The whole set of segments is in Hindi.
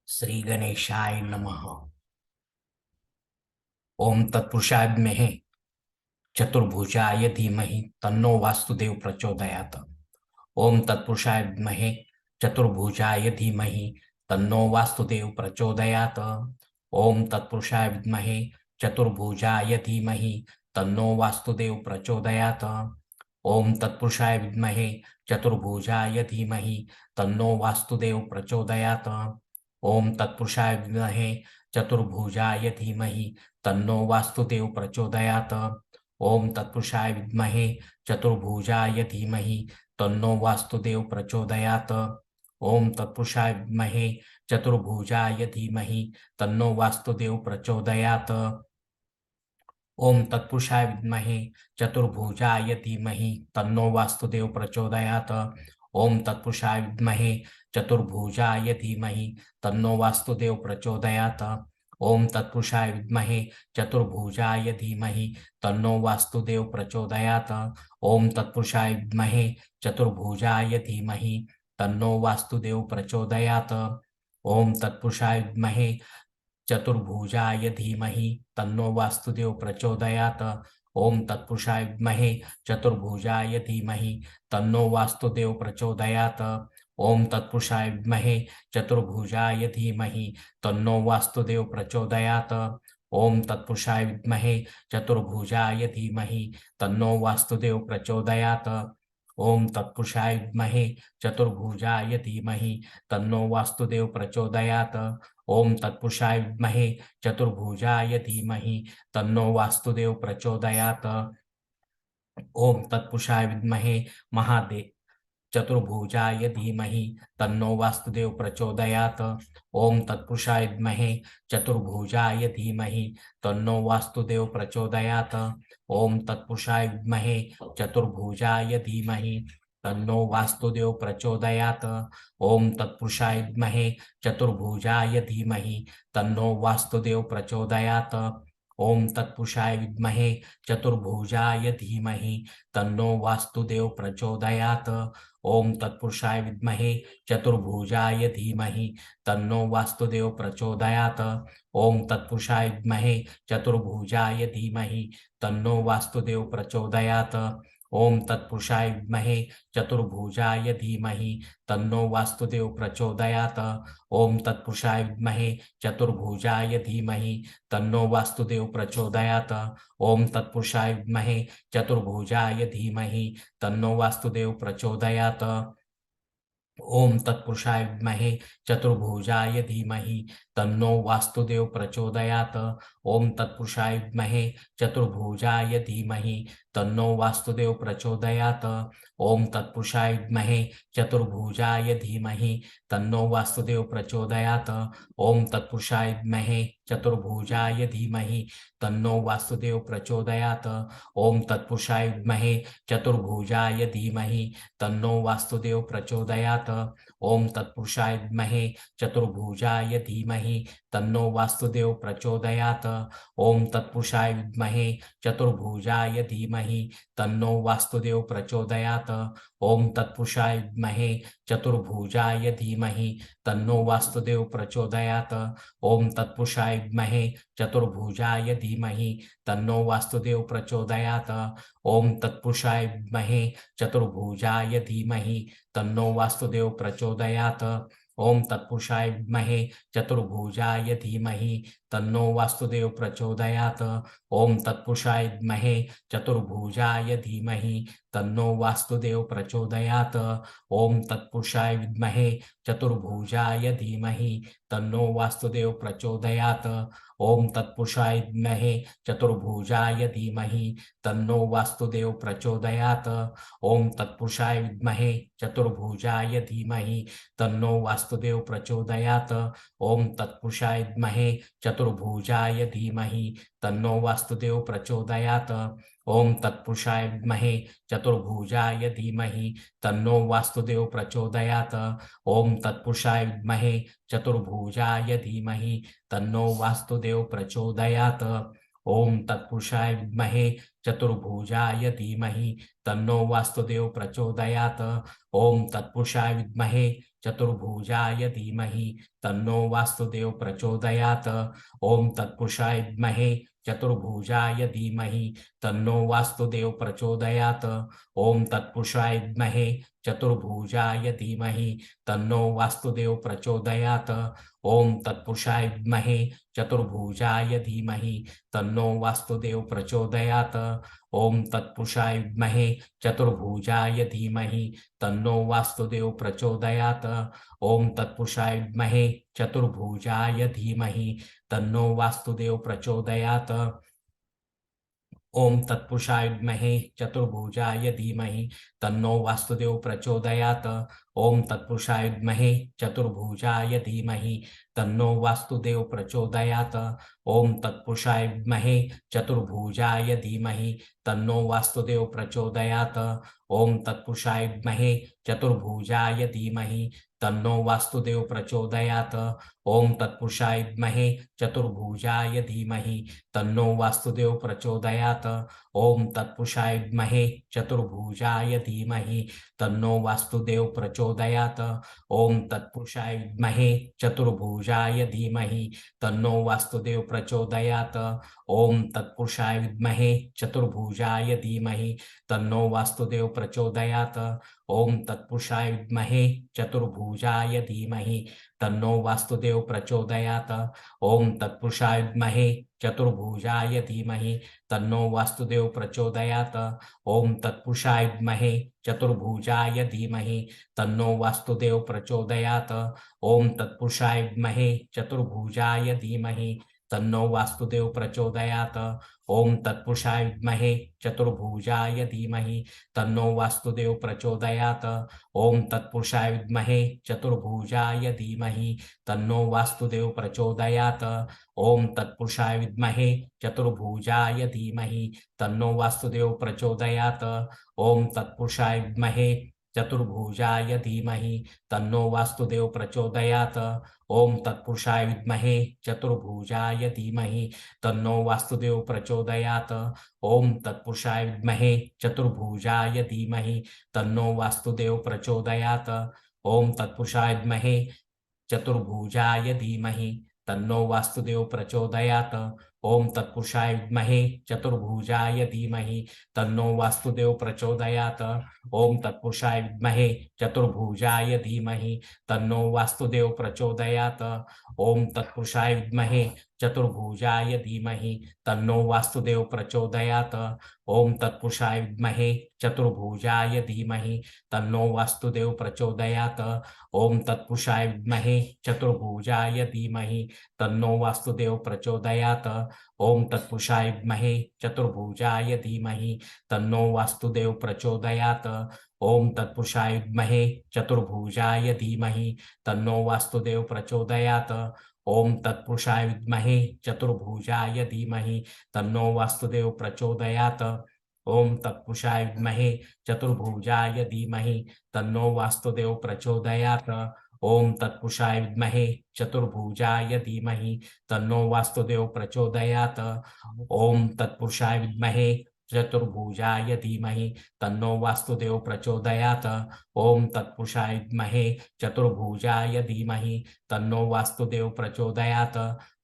श्री गणेशाय नमः। ओम तत्पुरुषाय विद्महे चतुर्भुजाय धीमहि तन्नो वासुदेव प्रचोदयात्। ओम तत्पुरुषाय विद्महे चतुर्भुजाय धीमहि तन्नो वासुदेव प्रचोदयात्। ओम तत्पुरुषाय विद्महे चतुर्भुजाय धीमहि तन्नो वासुदेव प्रचोदयात्। ओम तत्पुरुषाय विद्महे चतुर्भुजाय धीमहि तन्नो वासुदेव प्रचोदयात्। ओम तत्पुरुषाय विद्महे चतुर्भुजाय धीमहि तन्नो वासुदेव प्रचोदयात्। ओम तत्पुरुषाय विद्महे चतुर्भुजाय धीमहि तन्नो वासुदेव प्रचोदयात्। ओम तत्पुरुषाय विद्महे चतुर्भुजाय धीमहि तन्नो वासुदेव प्रचोदयात्। ओम तत्पुरुषाय विद्महे चतुर्भुजाय धीमहि तन्नो वासुदेव प्रचोदयात्। ओम तत्पुरुषाय विद्महे चतुर्भुजाय धीमहि तन्नो वासुदेव प्रचोदयात्। ओम तत्पुरुषाय विद्महे चतुर्भुजाय धीमहि तन्नो वासुदेव प्रचोदयात्। ओम तत्पुरुषाय विद्महे चतुर्भुजाय धीमहि तन्नो वासुदेव प्रचोदयात्। ओम तत्पुरुषाय विद्महे चतुर्भुजाय धीमहि तन्नो वासुदेव प्रचोदयात्। ओम तत्पुरुषाय विद्महे चतुर्भुजाय धीमहि तन्नो वासुदेव प्रचोदयात्। ओम तत्पुरुषाय विद्महे चतुर्भुजाय धीमहि तन्नो वासुदेव प्रचोदयात्। ओम तत्पुरुषाय विद्महे चतुर्भुजाय धीमहि तन्नो वासुदेव प्रचोदयात्। ओम तत्पुरुषाय विद्महे चतुर्भुजाय धीमहि तन्नो वासुदेव प्रचोदयात्। ओम तत्पुरुषाय विद्महे चतुर्भुजाय धीमहि तन्नो वासुदेव प्रचोदयात्। ओम तत्पुरुषाय विद्महे महादेव चतुर्भुजाय धीमहि तन्नो वासुदेव प्रचोदयात्। ओम तत्पुरुषाय विद्महे चतुर्भुजाय धीमहि तन्नो वासुदेव प्रचोदयात्। ओम तत्पुरुषाय विद्महे चतुर्भुजाय धीमहि तन्नो वासुदेव प्रचोदयात्। ओम तत्पुरुषाय विद्महे चतुर्भुजाय धीमहि तन्नो वासुदेव प्रचोदयात्। ओम तत्पुरुषाय विद्महे चतुर्भुजाय धीमहि तन्नो वासुदेव प्रचोदयात्। ओम तत्पुरुषाय विद्महे चतुर्भुजाय धीमहि तन्नो वासुदेव प्रचोदयात्। ओम तत्पुरुषाय विद्महे चतुर्भुजाय धीमहि तन्नो वासुदेव प्रचोदयात्। ओम तत्पुरुषाय विद्महे चतुर्भुजाय धीमहि तन्नो वासुदेव प्रचोदयात्। ओम तत्पुरुषाय विद्महे चतुर्भुजाय धीमहि तन्नो वासुदेव प्रचोदयात्। ओम तत्पुरुषाय विद्महे चतुर्भुजाय धीमहि तन्नो वासुदेव प्रचोदयात्। ओम तत्पुरुषाय विद्महे चतुर्भुजाय धीमहि तन्नो वासुदेव प्रचोदयात्। ओम तत्पुरुषाय विद्महे चतुर्भुजाय धीमहि तन्नो वासुदेव प्रचोदयात्। ओम तत्पुरुषाय विद्महे चतुर्भुजाय धीमहि तन्नो वासुदेव प्रचोदयात्। ओम तत्पुरुषाय विद्महे चतुर्भुजाय धीमहि तन्नो वासुदेव प्रचोदयात्। ओम तत्पुरुषाय विद्महे चतुर्भुजाय धीमहि तन्नो वासुदेव प्रचोदयात्। ओम तत्पुरुषाय विद्महे चतुर्भुजाय धीमहि तन्नो वासुदेव प्रचोदयात्। ओम तत्पुरुषाय विद्महे चतुर्भुजाय धीमहि तन्नो वासुदेव प्रचोदयात्। ओम तत्पुरुषाय विद्महे चतुर्भुजाय धीमहि तन्नो वासुदेव प्रचोदयात्। ओम तत्पुरुषाय विद्महे चतुर्भुजाय धीमहि तन्नो वासुदेव प्रचोदयात्। ओम तत्पुरुषाय विद्महे चतुर्भुजाय धीमहि तन्नो वासुदेव प्रचोदयात्। ओम तत्पुरुषाय विद्महे चतुर्भुजाय धीमहि तन्नो वासुदेव प्रचोदयात्। ओम तत्पुरुषाय विद्महे चतुर्भुजाय धीमहि तन्नो वासुदेव प्रचोदयात्। ओम तत्पुरुषाय विद्महे चतुर्भुजाय धीमहि तन्नो वासुदेव प्रचोदयात्। ओम तत्पुरुषाय विद्महे चतुर्भुजाय धीमहि तन्नो वासुदेव प्रचोदयात्। ओम तत्पुरुषाय विद्महे चतुर्भुजाय धीमहि तन्नो वासुदेव प्रचोदयात्। ओम तत्पुरुषाय विद्महे चतुर्भुजाय धीमहि तन्नो वासुदेव प्रचोदयात्। ओम तत्पुरुषाय विद्महे चतुर्भुजाय धीमहि तन्नो वासुदेव प्रचोदयात्। ओम तत्पुरुषाय विद्महे चतुर्भुजाय धीमहि तन्नो वासुदेव प्रचोदयात्। ओम तत्पुरुषाय विद्महे चतुर्भुजाय धीमहि तन्नो वासुदेव प्रचोदयात्। ओम तत्पुरुषाय विद्महे चतुर्भुजाय धीमहि तन्नो वास्तुदेव प्रचोदयात्। ओम तत्पुरुषाय विद्महे चतुर्भुजाय धीमहि तन्नो वास्तुदेव प्रचोदयात्। ओम तत्पुरुषाय विद्महे चतुर्भुजाय धीमहि तन्नो वास्तुदेव प्रचोदयात्। ओम तत्पुरुषाय विद्महे चतुर्भुजाय धीमहि तन्नो वास्तुदेव प्रचोदयात्। ओम तत्पुरुषाय विद्महे चतुर्भुजाय धीमहि तन्नो वास्तुदेव प्रचोदयात्। ओम तत्पुरुषाय विद्महे चतुर्भुजाय धीमहि तन्नो वास्तुदेव प्रचोदयात्। ओम तत्पुरुषाय विद्महे चतुर्भुजाय धीमहि तन्नो वास्तुदेव प्रचोदयात्। ओम तत्पुरुषाय विद्महे चतुर्भुजाय धीमहि तन्नो वास्तुदेव प्रचोदयात्। ओम तत्पुरुषाय विद्महे चतुर्भुजाय धीमहि तन्नो वास्तुदेव प्रचोदयात्। ओम तत्पुरुषाय विद्महे चतुर्भुजाय धीमहि तन्नो वास्तुदेव प्रचोदयात्। ओम तत्पुरुषाय विद्महे चतुर्भुजाय धीमहि तन्नो वास्तुदेव प्रचोदयात्। ओम तत्पुरुषाय विद्महे चतुर्भुजाय धीमहि तन्नो वास्तुदेव प्रचोदयात्। ओम तत्पुरुषाय विद्महे चतुर्भुजाय धीमहि तन्नो वास्तुदेव प्रचोदयात्। ओम तत्पुरुषाय विद्महे चतुर्भुजाय धीमहि तन्नो वास्तुदेव प्रचोदयात्। ओम तत्पुरुषाय विद्महे चतुर्भुजाय धीमहि तन्नो वास्तुदेव प्रचोदयात्। ओम तत्पुरुषाय विद्महे चतुर्भुजाय धीमहि तन्नो वास्तुदेव प्रचोदयात्। ओम तत्पुरुषाय विद्महे चतुर्भुजाय धीमहि तन्नो वास्तुदेव प्रचोदयात्। ओम तत्पुरुषाय विद्महे चतुर्भुजाय धीमहि तन्नो वास्तुदेव प्रचोदयात्। ओम तत्पुरुषाय विद्महे चतुर्भुजाय धीमहि तन्नो वास्तुदेव प्रचोदयात्। ओम तत्पुरुषाय विद्महे चतुर्भुजाय धीमहि तन्नो वास्तुदेव प्रचोदयात्। ओम तत्पुरुषाय विद्महे चतुर्भुजाय धीमहि तन्नो वास्तुदेव प्रचोदयात्। ओम तत्पुरुषाय विद्महे चतुर्भुजाय धीमहि तन्नो वास्तुदेव प्रचोदयात्। ओम तत्पुरुषाय विद्महे चतुर्भुजाय धीमहि तन्नो वास्तुदेव प्रचोदयात्। ओम तत्पुरुषाय विद्महे चतुर्भुजाय धीमहि तन्नो वास्तुदेव प्रचोदयात्। ओम तत्पुरुषाय विद्महे चतुर्भुजाय धीमहि तन्नो वास्तुदेव प्रचोदयात्। ओम तत्पुरुषाय विद्महे चतुर्भुजाय धीमहि तन्नो वास्तुदेव प्रचोदयात्। ओम तत्पुरुषाय विद्महे चतुर्भुजाय धीमहि तन्नो वास्तुदेव प्रचोदयात्। ओम तत्पुरुषाय विद्महे चतुर्भुजाय धीमहि तन्नो वास्तुदेव प्रचोदयात्। ओम तत्पुरुषाय विद्महे चतुर्भुजाय धीमहि तन्नो वास्तुदेव प्रचोदयात्। ओम तत्पुरुषाय विद्महे चतुर्भुजाय धीमहि तन्नो वास्तुदेव प्रचोदयात्। ओम तत्पुरुषाय विद्महे चतुर्भुजाय धीमहि तन्नो वास्तुदेव प्रचोदयात्। ओम तत्पुरुषाय विद्महे चतुर्भुजाय धीमहि तन्नो वास्तुदेव प्रचोदयात्। ओम तत्पुरुषाय विद्महे चतुर्भुजाय धीमहि तन्नो वास्तुदेव प्रचोदयात्। ओम तत्पुरुषाय विद्महे चतुर्भुजाय धीमहि तन्नो वास्तुदेव प्रचोदयात्। ओम तत्पुरुषाय विद्महे चतुर्भुजाय धीमहि तन्नो वास्तुदेव प्रचोदयात्। ओम तत्पुरुषाय विद्महे चतुर्भुजाय धीमहि तन्नो वास्तुदेव प्रचोदयात्। ओम तत्पुरुषाय विद्महे चतुर्भुजाय धीमहि तन्नो वास्तुदेव प्रचोदयात्।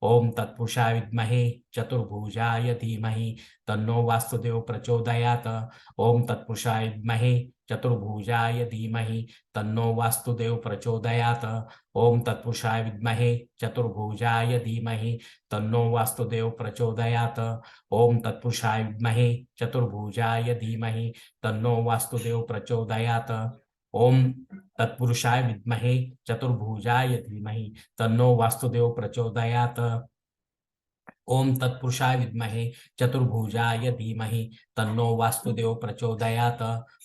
ओम तत्पुरुषाय विद्महे चतुर्भुजाय धीमहि तन्नो वास्तुदेव प्रचोदयात्। ओम तत्पुरुषाय विद्महे चतुर्भुजाय धीमहि तन्नो वास्तुदेव प्रचोदयात्। ओम तत्पुरुषाय विद्महे चतुर्भुजाय धीमहि तन्नो वास्तुदेव प्रचोदयात्। ओम तत्पुरुषाय विद्महे चतुर्भुजाय धीमहि तन्नो वास्तुदेव प्रचोदयात्। ओम तत्पुरुषाय विद्महे चतुर्भुजाय धीमहि तन्नो वास्तुदेव प्रचोदयात्। ओम तत्पुरुषाय विद्महे चतुर्भुजाय धीमहि तन्नो वास्तुदेव प्रचोदयात्।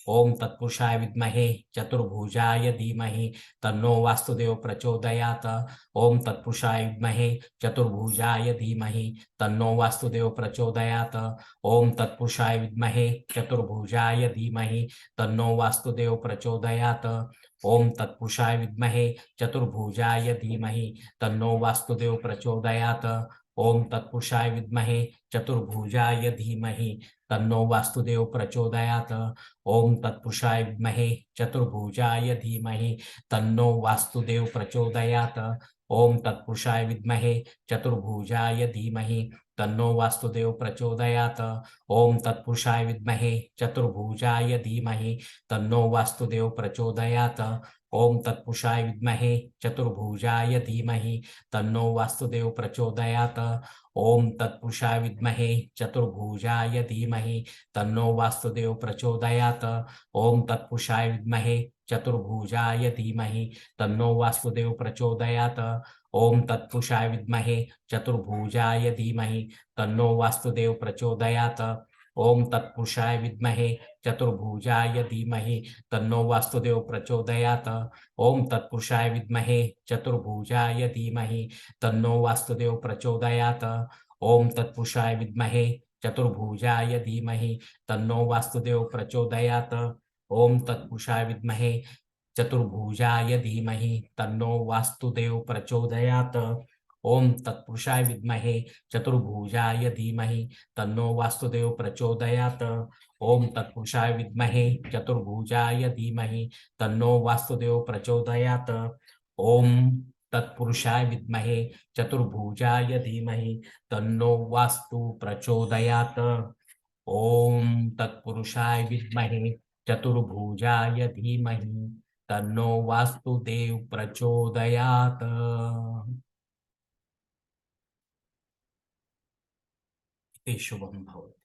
ओम तत्पुरुषाय विद्महे चतुर्भुजाय धीमहि तन्नो वास्तुदेव प्रचोदयात्। ओम तत्पुरुषाय विद्महे चतुर्भुजाय धीमहि तन्नो वास्तुदेव प्रचोदयात्। ओम तत्पुरुषाय विद्महे चतुर्भुजाय धीमहि तन्नो वास्तुदेव प्रचोदयात्। ओम तत्पुरुषाय विद्महे चतुर्भुजाय धीमहि तन्नो वास्तुदेव प्रचोदयात्। ओम तत्पुरुषाय विद्महे चतुर्भुजाय धीमहि तन्नो वास्तुदेव प्रचोदयात्। ओम तत्पुरुषाय विद्महे चतुर्भुजाय धीमहि तन्नो वास्तुदेव प्रचोदयात्। ओम तत्पुरुषाय विद्महे चतुर्भुजाय धीमहि तन्नो वास्तुदेव प्रचोदयात्। ओम तत्पुरुषाय विद्महे चतुर्भुजाय धीमहि तन्नो वास्तुदेव प्रचोदयात्। ओम तत्पुरुषाय विद्महे चतुर्भुजाय धीमहि तन्नो वास्तुदेव प्रचोदयात्। ओम तत्पुरुषाय विद्महे चतुर्भुजाय धीमहि तन्नो वास्तुदेव प्रचोदयात्। ओम तत्पुरुषाय विद्महे चतुर्भुजाय धीमहि तन्नो वास्तुदेव प्रचोदयात्। ओम तत्पुरुषाय विद्महे चतुर्भुजाय धीमहि तन्नो वास्तुदेव प्रचोदयात्। ओम तत्पुरुषाय विद्महे चतुर्भुजाय धीमहि तन्नो वास्तुदेव प्रचोदयात्। ओम तत्पुरुषाय विद्महे चतुर्भुजाय धीमहि तन्नो वास्तुदेव प्रचोदयात्। ओम तत्पुरुषाय विद्महे चतुर्भुजाय धीमहि तन्नो वास्तुदेव प्रचोदयात्। ओम तत्पुरुषाय विद्महे चतुर्भुजाय धीमहि तन्नो वास्तुदेव प्रचोदयात्। ओम तत्पुरुषाय विद्महे चतुर्भुजाय धीमहि तन्नो वास्तुदेव प्रचोदयात्। ओम तत्पुरुषाय विद्महे चतुर्भुजाय धीमहि तन्नो वास्तुदेव प्रचोदयात्। ओम तत्पुरुषाय विद्महे चतुर्भुजाय धीमहि तन्नो वास्तु प्रचोदयात्। ओम तत्पुरुषाय विद्महे चतुर्भुजाय धीमहि तन्नो वास्तुदेव प्रचोदयात्। इति शुभं भवतु।